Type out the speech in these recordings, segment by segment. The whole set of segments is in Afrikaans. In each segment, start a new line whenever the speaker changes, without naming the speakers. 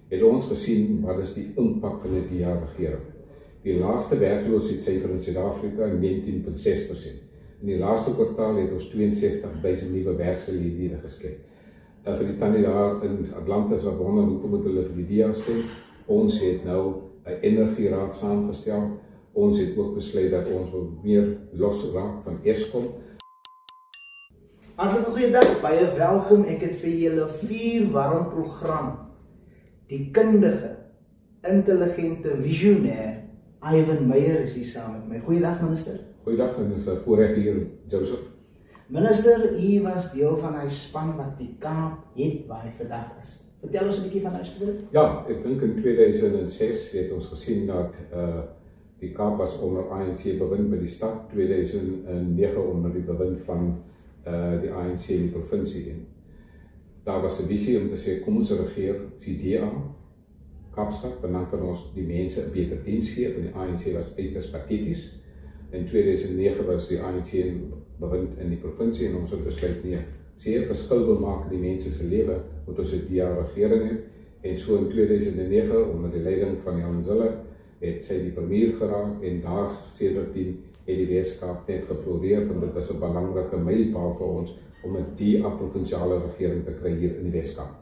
het ons gesien wat is die impak van die DA-regering. Die laagste werkloosheidssyfer in Suid-Afrika 19,6%. In die laaste kwartaal het ons 62.000 nuwe werksgeleenthede geskep. Vir die tannie daar in Atlantis wat wonder hoekom moet hulle vir die DA stem, ons het nou 'n energieraad saamgestel. Ons het ook besluit dat ons wil meer losraak van Eskom.
Hartlike goeiedag, baie welkom. Ek het vir julle 4 warm program. Die kundige, intelligente, visionêr Ivan Meyer is hier saam met my. Goeiedag minister.
Goeiedag minister, voorreg hier Joseph.
Minister, u was deel van hy span wat die Kaap het waar hy vandag is. Vertel ons 'n bietjie van hy storie.
Ja, ek dink in 2006 het ons gesien dat die Kaap was onder ANC bewind by die stad, 2009 onder die bewind van die ANC in die provinsie. Daar was 'n visie om te sê, kom ons regeer die DA, Kaapstad, want dan kan ons die mense 'n beter diens gee, want die ANC was uiters pateties. In 2009 was die ANC bewind in die provinsie en ons het besluit nee, as jy 'n verskil wil maak in die mense se lewe, moet ons 'n DA-regering hê. En so in 2009 onder die leiding van Jan Zille het sy die premier geraak en daar sedertdien het die Weskaap net gefloreer, want dit was 'n belangrike mylpaal vir ons om 'n DA-provinsiale regering te kry hier in die Weskaap.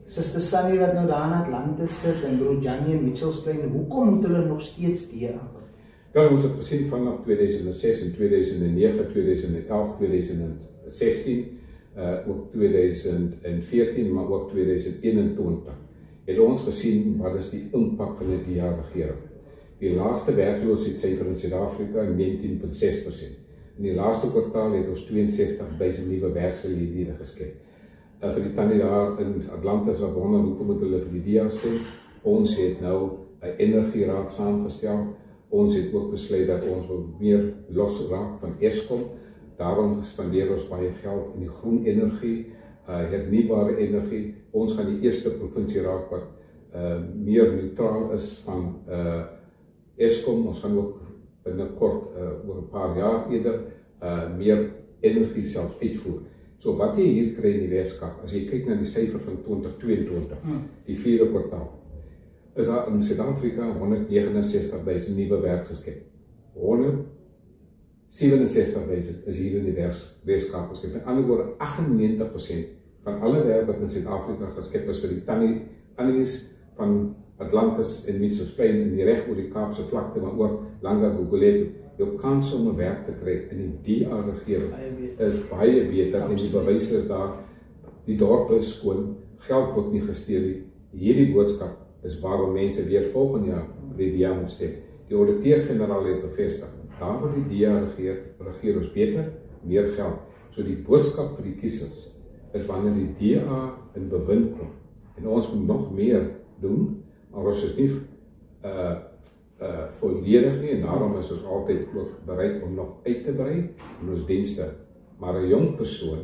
Suster Sunny wat nou daar in Atlantis sit en broer Janie en Mitchells Plain, hoekom moet hulle nog steeds DA?
Wel, ons het gesien vanaf 2006 en 2009, 2011, 2016, ook 2014, maar ook 2021, het ons gesien wat is die impak van die DA-regering. Die laagste werkloosheidssyfer in Suid-Afrika 19,6%. In die laaste kwartaal het ons 62.000 nuwe werksgeleenthede geskep. Vir die tannie daar in Atlantis wat wonder hoekom moet hulle vir die DA stem, ons het nou 'n energieraad saamgestel. Ons het ook besluit dat ons wil meer losraak van Eskom. Daarom spandeer ons baie geld in die groen energie, hernubare energie. Ons gaan die eerste provinsie raak wat meer neutraal is van Eskom. Ons gaan ook binnekort oor 'n paar jaar eerder meer energie self uitvoer. So wat jy hier kry in die Weskaap, as jy kyk na die syfer van 2022, die 4de kwartaal, is daar in Suid-Afrika 169.000 nuwe werk geskep. 167.000 is hier in die Weskaap geskep. Met ander woorde, 98% van alle werk wat in Suid-Afrika geskep is vir die tannies van Atlantis en Mitchells Plain en die reg oor die Kaapse vlakte, maar ook langer Gugulethu. Jou kans om 'n werk te kry in die DA-regering is baie beter en die bewyse is daar. Die dorpe is skoon, geld word nie gesteel nie. Hierdie boodskap is waarom mense weer volgende jaar vir die DA moet stem. Die ouditeur-generaal het bevestig, daar waar die DA regeer ons beter, meer geld. So die boodskap vir die kiesers is wanneer die DA in bewind kom en ons moet nog meer doen, maar ons is nie volledig nie en daarom is ons altyd ook bereid om nog uit te brei in ons dienste. Maar 'n jong persoon,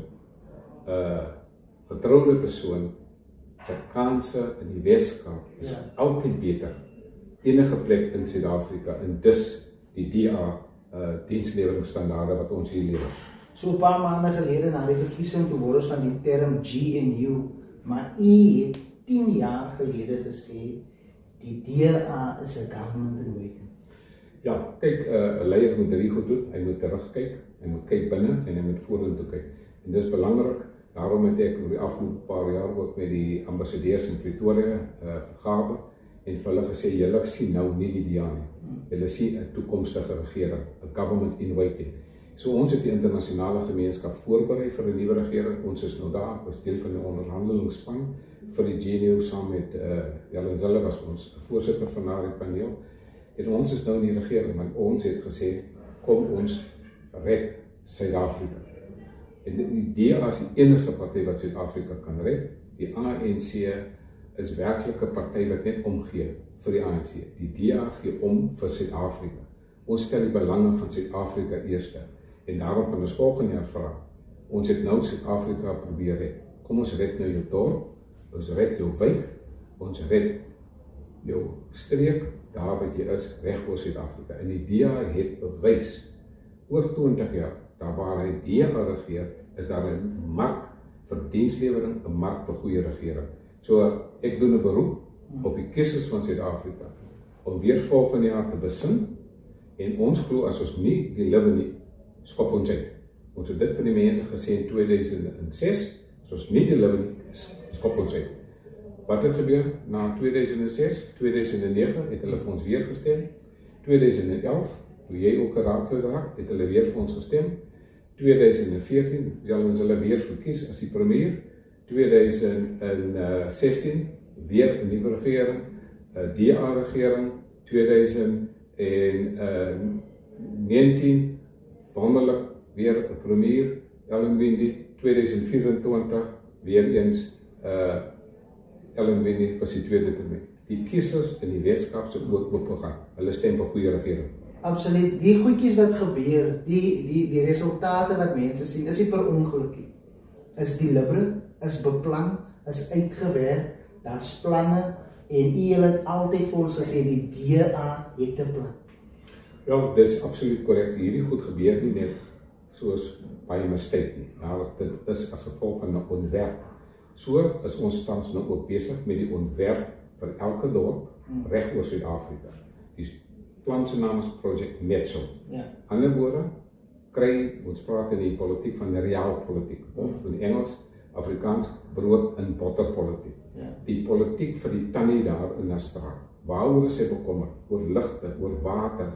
getroude persoon, sy kanse in die Weskaap is altyd beter enige plek in Suid-Afrika en dis die DA diensleweringsstandaarde wat ons hier lewer.
So 'n paar maande gelede na die verkiesing toe word ons van die term GNU, maar u het 10 jaar gelede gesê die DA is 'n government in waiting.
Ja, kyk, 'n leier moet drie goed doen. Hy moet terugkyk, hy moet kyk binne en hy moet vorentoe kyk. En dis belangrik. Daarom het ek oor die afgelope paar jaar ook met die ambassadeurs in Pretoria vergader en vir hulle gesê, julle sien nou nie die DA nie. Julle sien 'n toekomstige regering, 'n government in waiting. So ons het die internasionale gemeenskap voorberei vir 'n nuwe regering. Ons is nou daar, ons deel van die onderhandelingsspan vir die GNU saam met Jan Zille was ons voorsitter van daardie paneel. En ons is nou in die regering, want ons het gesê, kom ons red Suid-Afrika. En die DA is die enigste party wat Suid-Afrika kan red. Die ANC is werklik 'n party wat net omgee vir die ANC. Die DA gee om vir Suid-Afrika. Ons stel die belange van Suid-Afrika eerste. En daarom kan ons volgende jaar vra. Ons het nou Suid-Afrika probeer red. Kom ons red nou jou dorp, ons red jou wijk, ons red jou streek, daar wat jy is, reg oor Suid-Afrika. En die DA het bewys, oor 20 jaar, daar waar hy DA regeer, is daar 'n mark vir dienslewering, 'n mark vir goeie regering. So ek doen 'n beroep op die kiesers van Suid-Afrika om weer volgende jaar te besin en ons glo as ons nie die lewe nie, skop ons uit. Ons het dit van die mense gesê in 2006, as ons nie die lewe nie, skop ons uit. Wat het gebeur na 2006, 2009 het hulle vir ons weer gestem, 2011, toe jy ook 'n raadslid raak, het hulle weer vir ons gestem, 2014 sal ons hulle weer verkies as die premier, 2016 weer 'n nuwe regering, 'n DA-regering, 2019 wonderlik weer 'n premier, Ellen Wendy, 2024 weer eens Ellen Wendy vir sy tweede termyn. Die kiesers in die Weskaap se oop gegaan. Hulle stem vir goeie regering.
Absoluut. Die goedjies wat gebeur, die resultate wat mense sien, is nie per ongeluk nie. Is deliberate, is beplan, is uitgewerk, daar's planne en julle het altyd vir ons gesê die DA het 'n plan.
Ja, dis absoluut korrek. Hierdie goed gebeur nie net soos by 'n mistake nie. Dit is as gevolg van 'n ontwerp. So is ons tans nou ook besig met die ontwerp vir elke dorp reg oor Suid-Afrika. Die plan se naam is Project Metso.
Ja.
Ander woorde, ons praat in die politiek van realpolitiek of in Engels, Afrikaans, brood en botter politiek.
Ja.
Die politiek vir die tannie daar in 'n straat. Waaroor is sy bekommer? Oor ligte, oor water,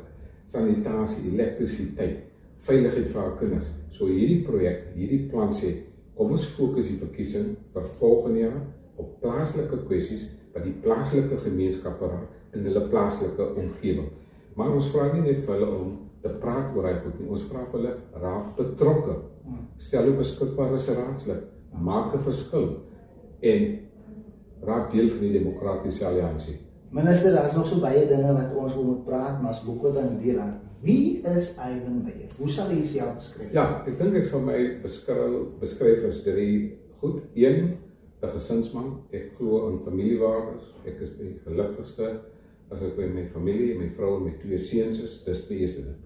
sanitasie, elektrisiteit, veiligheid vir haar kinders. So hierdie projek, hierdie plan sê, kom ons fokus die verkiesing vir volgende jaar op plaaslike kwessies wat die plaaslike gemeenskappe raak in hulle plaaslike omgewing. Maar ons vra nie net vir hulle om te praat oor hy goed nie, ons vra vir hulle raak betrokke. Stel hoe beskikbaar is 'n raadslid, maak 'n verskil en raak deel van die demokratiese alliansie.
Minister, daar is nog so baie dinge wat ons moet praat, maar as boeke dan die raad. Wie is Ivan Meyer? Hoe sal hy self beskryf?
Ja, ek dink ek sal my beskryf as drie goed. 1, 'n gesinsman. Ek glo in familiewaardes. Ek is die gelukkigste as ek by my familie, my vrou en my 2 seuns is. Dis die eerste ding.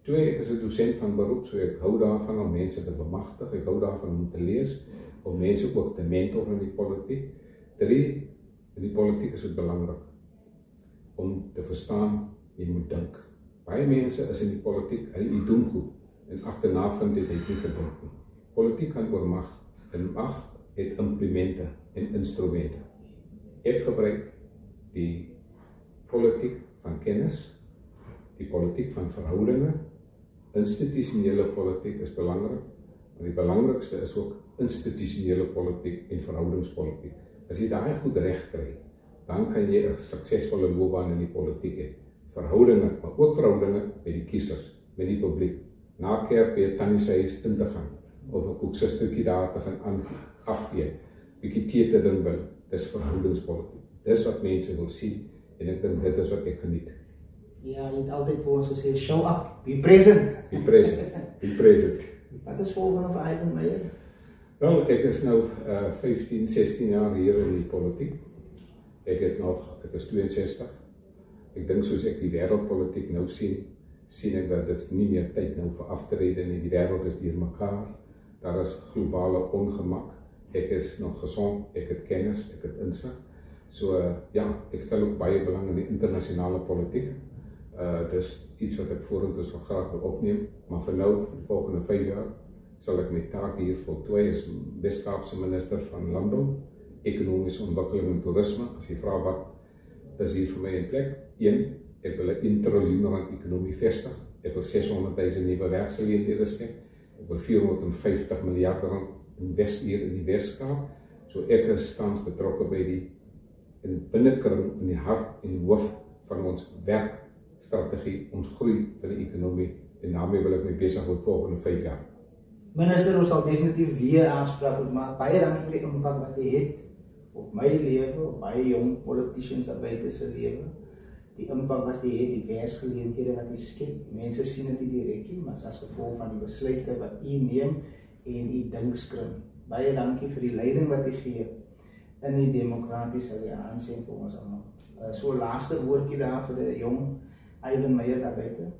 2, ek is 'n dosent van beroep, so ek hou daarvan om mense te bemagtig. Ek hou daarvan om te lees, om mense ook te mentor in die politiek. 3, in die politiek is dit belangrik om te verstaan, jy moet dink. Baie mense is in die politiek, hulle doen goed en agterna vind dit nie gedink nie. Politiek gaan oor mag en mag het implemente en instrumente. Ek gebruik die politiek van kennis, die politiek van verhoudinge. Institusionele politiek is belangrik, maar die belangrikste is ook institusionele politiek en verhoudingspolitiek. As jy daai goed reg kry, dan kan jy 'n suksesvolle loopbaan in die politiek hê. Verhoudinge, maar ook verhoudinge met die kiesers, met die publiek. Na kerk weer tannie sy huis in te gaan, of 'n koeksustertjie daar te gaan afgee, bietjie tee te drink wil. Dis verhoudingspolitiek. Dis wat mense wil sien en ek dink dit is wat ek geniet.
Ja, jy het altyd vir ons gesê, show up, be present.
Be present, be present.
Wat is volgende vir Ivan Meyer?
Wel, ek is nou 15, 16 jaar hier in die politiek. Ek is 62. Ek dink soos ek die wêreldpolitiek nou sien ek dat dit nie meer tyd nou vir aftrede nie. Die wêreld is deurmekaar. Daar is globale ongemak. Ek is nog gesond, ek het kennis, ek het insig. So ja, ek stel ook baie belang in die internasionale politiek. Dis iets wat ek vorentoe so graag wil opneem, maar vir nou, vir die volgende 5 jaar, sal ek my taak hier voltooi as Weskaapse minister van Landbou, Ekonomiese Ontwikkeling en Toerisme. As jy vra wat is hier vir my in plek? 1, ek wil 'n intro-junior ekonomie vestig. Ek wil 600.000 nuwe werksgeleenthede skep. Ek wil 450 miljard rand investeer in die Weskaap. So ek is tans betrokke by die binnekring, in die hart en hoof van ons werkstrategie, ons groei van die ekonomie, en daarmee wil ek my besig hou volgende 5 jaar.
Minister, ons sal definitief weer aanspraak moet maak. Baie dankie vir die impak wat jy het op my lewe, op baie jong politicians daar buite se lewe. Die impak wat jy het, die werksgeleenthede wat jy skep. Mense sien dit nie direk nie, maar as gevolg van die besluite wat u neem en u dinkskring. Baie dankie vir die leiding wat u gee in die demokratiese alliansie vir ons almal. So laaste woordjie daar vir die jong Ivan Meyer daar buite.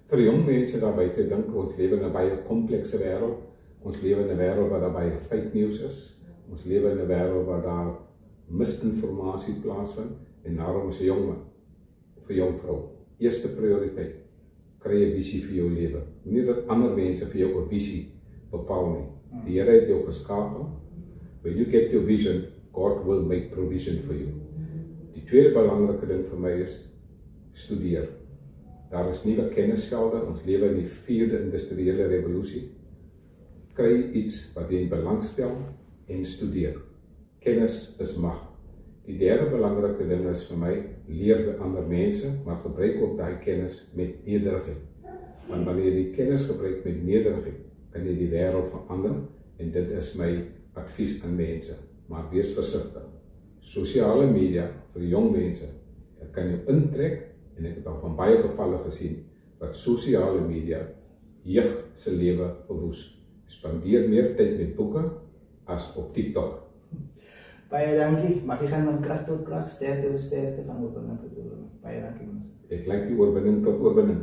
Vir jong mense daar buite, dink ons lewe in 'n baie komplekse wêreld. Ons lewe in 'n wêreld waar daar baie fake news is. Ons lewe in 'n wêreld waar daar misinformasie plaasvind En daarom is 'n jong man of 'n jong vrou, eerste prioriteit, kry 'n visie vir jou lewe. Moenie dat ander mense vir jou 'n visie bepaal nie. Die Here het jou geskape. When you get your vision, God will make provision for you. Die tweede belangrike ding vir my is studeer. Daar is nuwe kennisvelde, ons lewe in die 4de industriële revolusie. Kry iets wat jy belangstel en studeer. Kennis is mag. Die derde belangrike ding is vir my, leer by ander mense, maar gebruik ook daai kennis met nederigheid. Want wanneer jy die kennis gebruik met nederigheid, kan jy die wêreld verander, en dit is my advies aan mense. Maar wees versigtig. Sosiale media vir jong mense, dit kan jou intrek, en ek het al van baie gevalle gesien, wat sosiale media jeug se lewe verwoes. Spandeer meer tyd met boeke as op TikTok.
Baie dankie. Mag jy gaan van krag tot krag, sterkte tot sterkte, van oorwinning tot oorwinning. Baie dankie, minister.
Ek lyk die oorwinning tot oorwinning.